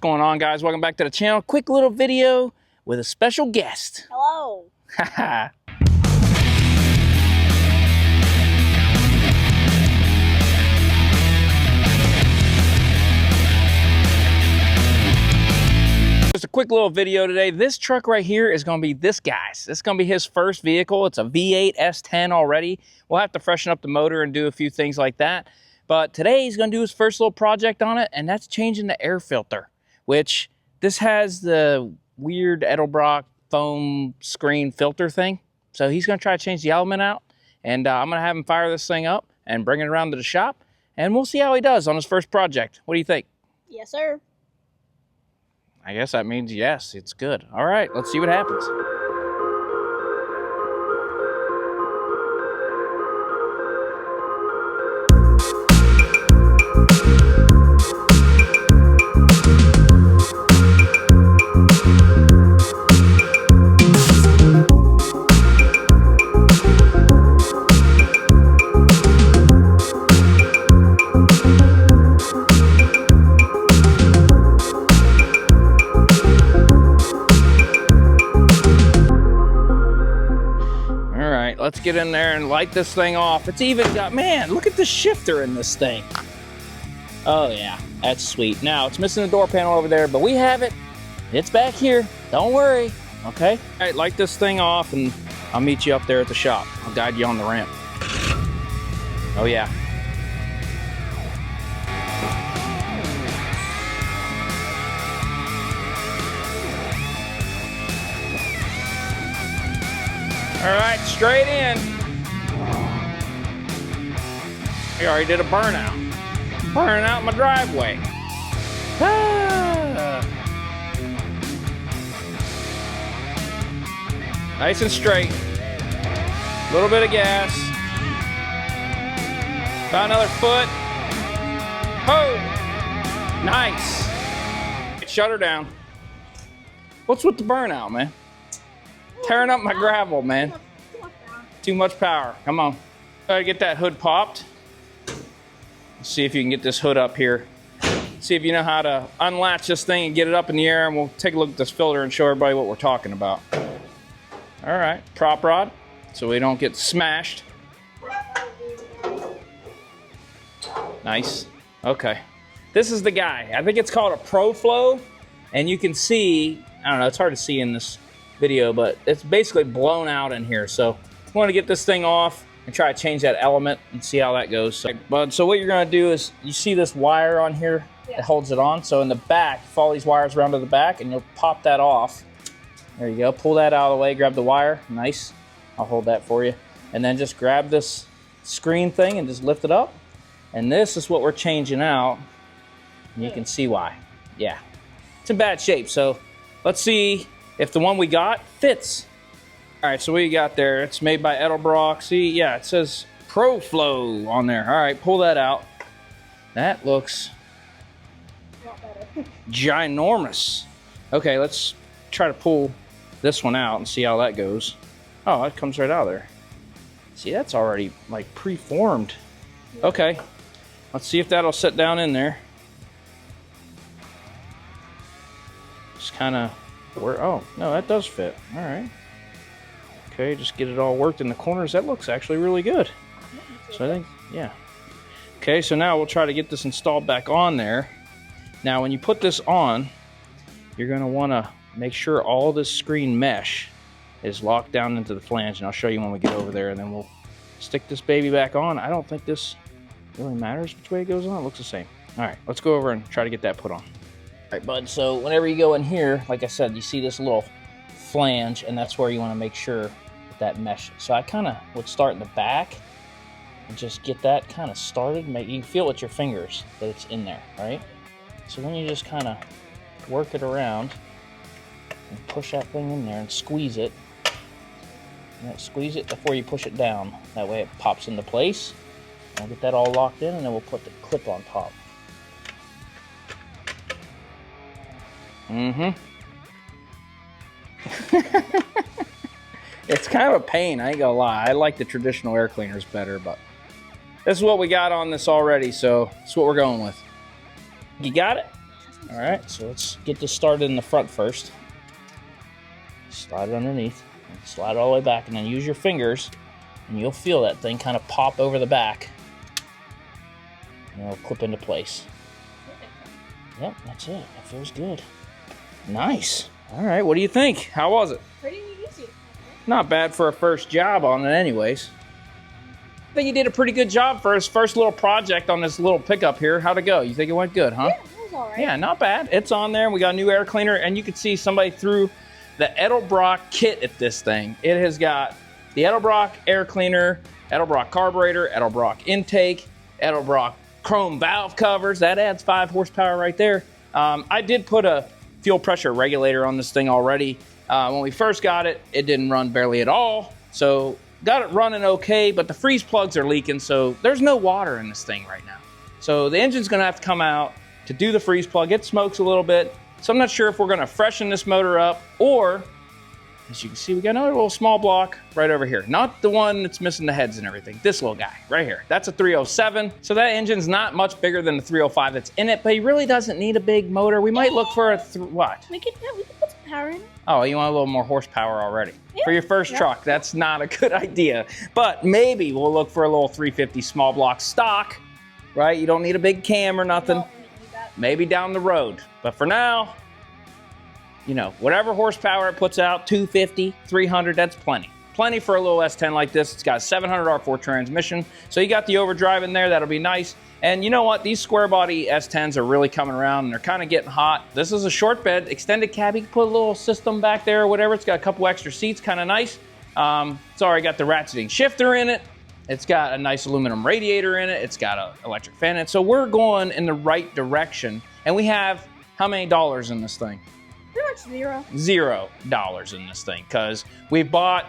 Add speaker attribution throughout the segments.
Speaker 1: going on, guys? Welcome back to the channel. Quick little video with a special guest.
Speaker 2: Hello.
Speaker 1: Haha. Just a quick little video today. This truck right here is going to be this guy's. This is going to be his first vehicle. It's a V8 S10 already. We'll have to freshen up the motor and do a few things like that. But today he's going to do his first little project on it, and that's changing the air filter, which this has the weird Edelbrock foam screen filter thing. So he's going to try to change the element out, and I'm going to have him fire this thing up and bring it around to the shop, and we'll see how he does on his first project. What do you think?
Speaker 2: Yes, sir.
Speaker 1: I guess that means yes, it's good. All right, let's see what happens. Let's get in there and light this thing off. It's even got, man, look at the shifter in this thing. Oh yeah, that's sweet. Now, it's missing the door panel over there, but we have it. It's back here, don't worry, okay? All right, light this thing off and I'll meet you up there at the shop. I'll guide you on the ramp. Oh yeah. All right, straight in. We already did a burnout. Burning out my driveway. Ah. Nice and straight. A little bit of gas. About another foot. Oh, nice. Shut her down. What's with the burnout, man? Tearing up my gravel, man. Too much power. Come on. Try to get that hood popped. Let's see if you can get this hood up here. See if you know how to unlatch this thing and get it up in the air, and we'll take a look at this filter and show everybody what we're talking about. All right, prop rod, so we don't get smashed. Nice. Okay. This is the guy. I think it's called a Pro Flow, and you can see, I don't know, it's hard to see in this video, but it's basically blown out in here. So I want to get this thing off and try to change that element and see how that goes. So what you're going to do is, you see this wire on here that holds it on. So in the back, follow these wires around to the back and you'll pop that off. There you go. Pull that out of the way, grab the wire. Nice. I'll hold that for you. And then just grab this screen thing and just lift it up. And this is what we're changing out. And you can see why. Yeah. It's in bad shape. So let's see if the one we got fits. All right, so what you got there? It's made by Edelbrock. See, yeah, it says Pro Flow on there. All right, pull that out. That looks ginormous. Okay, let's try to pull this one out and see how that goes. Oh, it comes right out of there. See, that's already like preformed. Okay, let's see if that'll sit down in there. Just kind of, oh, no, that does fit. All right. Okay, just get it all worked in the corners. That looks actually really good. So I think, yeah. Okay, so now we'll try to get this installed back on there. Now, when you put this on, you're going to want to make sure all this screen mesh is locked down into the flange, and I'll show you when we get over there, and then we'll stick this baby back on. I don't think this really matters which way it goes on. It looks the same. All right, let's go over and try to get that put on. All right, bud, so whenever you go in here, like I said, you see this little flange, and that's where you want to make sure that mesh. So I kind of would start in the back and just get that kind of started. You can feel with your fingers that it's in there, right? So then you just kind of work it around and push that thing in there and squeeze it. And squeeze it before you push it down. That way it pops into place. I'll get that all locked in, and then we'll put the clip on top. It's kind of a pain, I ain't gonna lie. I like the traditional air cleaners better, but this is what we got on this already, so that's what we're going with. You got it? All right, so let's get this started in the front first. Slide it underneath, slide it all the way back, and then use your fingers, and you'll feel that thing kind of pop over the back. And it'll clip into place. Yep, that's it. That feels good. Nice. All right, what do you think? How was it?
Speaker 2: Pretty easy.
Speaker 1: Not bad for a first job on it anyways. I think you did a pretty good job for his first little project on this little pickup here. How'd it go? You think it went good, huh?
Speaker 2: Yeah, it was all right.
Speaker 1: Yeah, not bad. It's on there. We got a new air cleaner, and you can see somebody threw the Edelbrock kit at this thing. It has got the Edelbrock air cleaner, Edelbrock carburetor, Edelbrock intake, Edelbrock chrome valve covers. That adds 5 horsepower right there. I did put a fuel pressure regulator on this thing already. When we first got it, it didn't run barely at all. So got it running okay, but the freeze plugs are leaking, so there's no water in this thing right now. So the engine's gonna have to come out to do the freeze plug. It smokes a little bit. So I'm not sure if we're gonna freshen this motor up, or, as you can see, we got another little small block right over here. Not the one that's missing the heads and everything. This little guy right here. That's a 307. So that engine's not much bigger than the 305 that's in it, but he really doesn't need a big motor. We might look for a, what?
Speaker 2: We can put some power in it.
Speaker 1: Oh, you want a little more horsepower already?
Speaker 2: Yeah.
Speaker 1: For your first truck, that's not a good idea. But maybe we'll look for a little 350 small block stock, right? You don't need a big cam or nothing.
Speaker 2: No, we don't need that.
Speaker 1: Maybe down the road. But for now, you know, whatever horsepower it puts out, 250, 300, that's plenty. Plenty for a little S10 like this. It's got a 700 R4 transmission. So you got the overdrive in there, that'll be nice. And you know what? These square body S10s are really coming around and they're kind of getting hot. This is a short bed, extended cab. You can put a little system back there or whatever. It's got a couple extra seats, kind of nice. It's already got the ratcheting shifter in it. It's got a nice aluminum radiator in it. It's got an electric fan in it. So we're going in the right direction. And we have how many dollars in this thing?
Speaker 2: Pretty much zero.
Speaker 1: $0 in this thing, because we've bought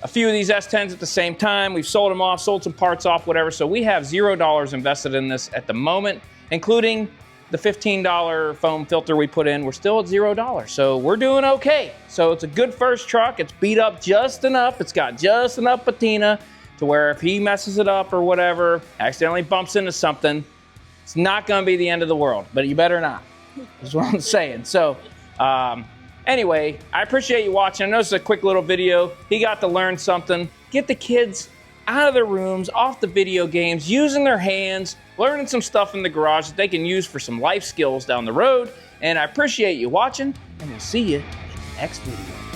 Speaker 1: a few of these S10s at the same time. We've sold them off, sold some parts off, whatever. So we have $0 invested in this at the moment, including the $15 foam filter we put in. We're still at $0. So we're doing okay. So it's a good first truck. It's beat up just enough. It's got just enough patina to where if he messes it up or whatever, accidentally bumps into something, it's not going to be the end of the world. But you better not. That's what I'm saying. So anyway, I appreciate you watching. I know this is a quick little video. He got to learn something. Get the kids out of their rooms, off the video games, using their hands, learning some stuff in the garage that they can use for some life skills down the road. And I appreciate you watching, and we'll see you in the next video.